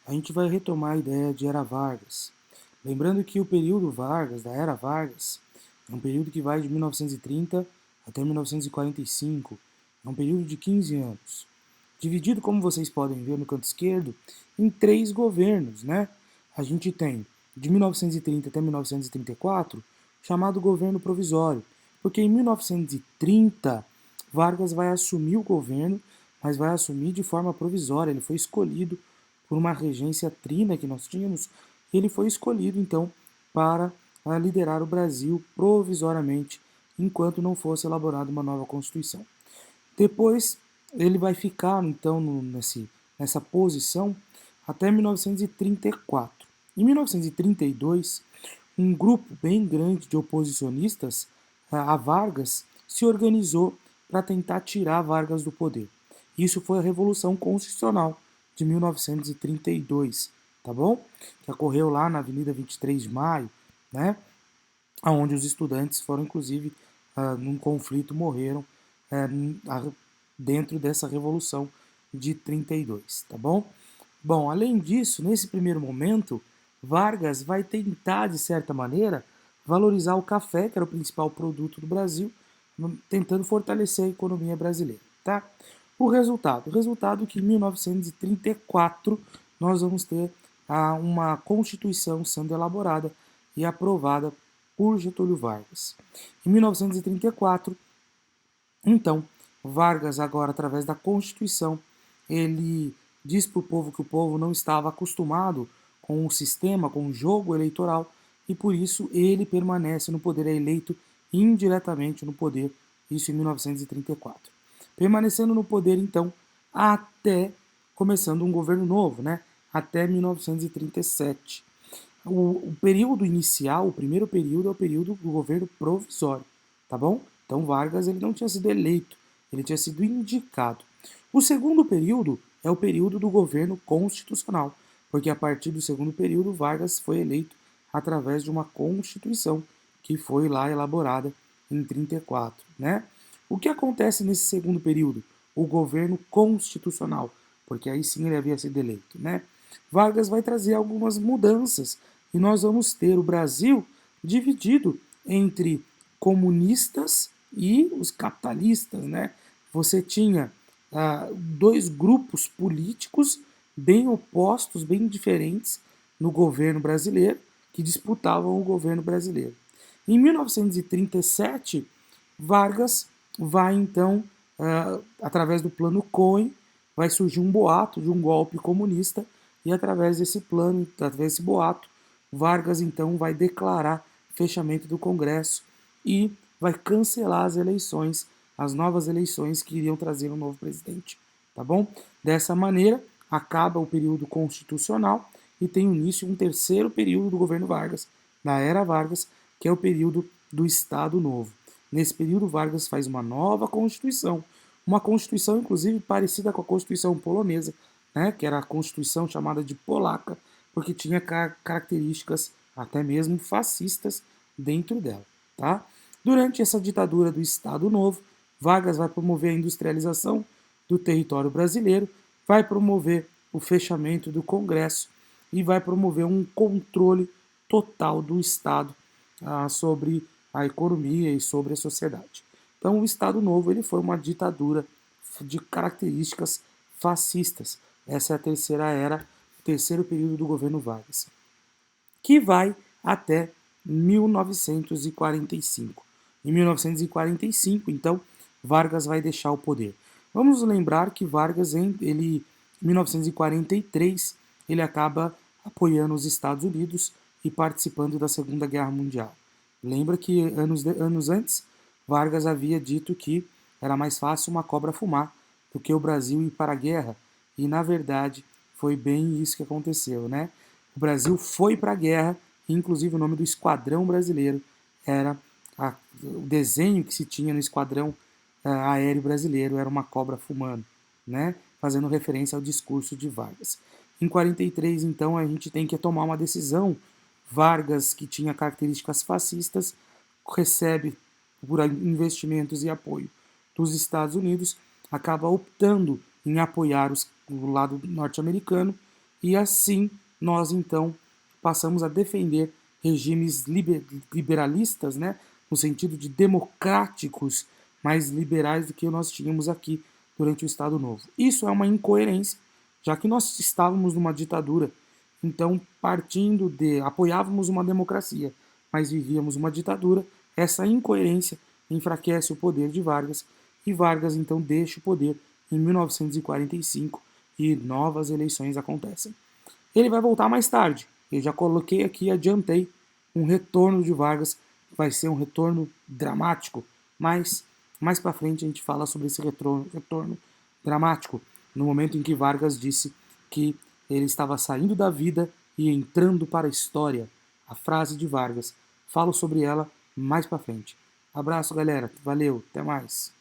a gente vai retomar a ideia de Era Vargas. Lembrando que o período Vargas, da Era Vargas, é um período que vai de 1930 até 1945. É um período de 15 anos. Dividido, como vocês podem ver no canto esquerdo, em 3 governos, né? A gente tem de 1930 até 1934, chamado governo provisório, porque em 1930 Vargas vai assumir o governo, mas vai assumir de forma provisória. Ele foi escolhido por uma regência trina que nós tínhamos, e ele foi escolhido então para liderar o Brasil provisoriamente, enquanto não fosse elaborada uma nova Constituição. Depois ele vai ficar então nessa posição até 1934. Em 1932, um grupo bem grande de oposicionistas a Vargas se organizou para tentar tirar Vargas do poder. Isso foi a Revolução Constitucional de 1932, tá bom? Que ocorreu lá na Avenida 23 de Maio, né? Onde os estudantes foram, inclusive, num conflito, morreram dentro dessa Revolução de 32, tá bom? Bom, além disso, nesse primeiro momento, Vargas vai tentar, de certa maneira, valorizar o café, que era o principal produto do Brasil, tentando fortalecer a economia brasileira, tá? O resultado é que em 1934 nós vamos ter uma Constituição sendo elaborada e aprovada por Getúlio Vargas. Em 1934, então, Vargas agora, através da Constituição, ele diz para o povo que o povo não estava acostumado com o sistema, com o jogo eleitoral, e por isso ele permanece no poder, é eleito indiretamente no poder, isso em 1934. Permanecendo no poder, então, até começando um governo novo, né? Até 1937. O período inicial, o primeiro período, é o período do governo provisório, tá bom? Então Vargas ele não tinha sido eleito, ele tinha sido indicado. O segundo período é o período do governo constitucional, porque a partir do segundo período Vargas foi eleito através de uma constituição que foi lá elaborada em 34, né? O que acontece nesse segundo período? O governo constitucional, porque aí sim ele havia sido eleito, né? Vargas vai trazer algumas mudanças e nós vamos ter o Brasil dividido entre comunistas e os capitalistas, né? Você tinha dois grupos políticos bem opostos, bem diferentes no governo brasileiro, que disputavam o governo brasileiro. Em 1937, Vargas vai então, através do plano Cohen, vai surgir um boato de um golpe comunista e através desse plano, através desse boato, Vargas então vai declarar fechamento do Congresso e vai cancelar as eleições, as novas eleições que iriam trazer um novo presidente, tá bom? Dessa maneira, acaba o período constitucional e tem início um terceiro período do governo Vargas, da era Vargas, que é o período do Estado Novo. Nesse período, Vargas faz uma Constituição inclusive parecida com a Constituição polonesa, né, que era a Constituição chamada de polaca, porque tinha características até mesmo fascistas dentro dela. Tá? Durante essa ditadura do Estado Novo, Vargas vai promover a industrialização do território brasileiro, vai promover o fechamento do Congresso e vai promover um controle total do Estado sobre a economia e sobre a sociedade. Então, o Estado Novo ele foi uma ditadura de características fascistas. Essa é a terceira era, o terceiro período do governo Vargas, que vai até 1945. Em 1945, então, Vargas vai deixar o poder. Vamos lembrar que Vargas, em 1943, ele acaba apoiando os Estados Unidos e participando da Segunda Guerra Mundial. Lembra que anos antes, Vargas havia dito que era mais fácil uma cobra fumar do que o Brasil ir para a guerra. E, na verdade, foi bem isso que aconteceu, né? O Brasil foi para a guerra, e, inclusive o nome do esquadrão brasileiro era o desenho que se tinha no esquadrão aéreo brasileiro era uma cobra fumando, né? Fazendo referência ao discurso de Vargas. Em 43, então, a gente tem que tomar uma decisão. Vargas, que tinha características fascistas, recebe por investimentos e apoio dos Estados Unidos, acaba optando em apoiar o lado norte-americano e assim nós então passamos a defender regimes liberalistas, né, no sentido de democráticos, mais liberais do que nós tínhamos aqui durante o Estado Novo. Isso é uma incoerência, já que nós estávamos numa ditadura, então partindo de apoiávamos uma democracia, mas vivíamos uma ditadura, essa incoerência enfraquece o poder de Vargas e Vargas então deixa o poder em 1945 e novas eleições acontecem. Ele vai voltar mais tarde. Eu já coloquei aqui, adiantei um retorno de Vargas, vai ser um retorno dramático, mas mais para frente a gente fala sobre esse retorno dramático, no momento em que Vargas disse que ele estava saindo da vida e entrando para a história. A frase de Vargas. Falo sobre ela mais para frente. Abraço, galera. Valeu, até mais.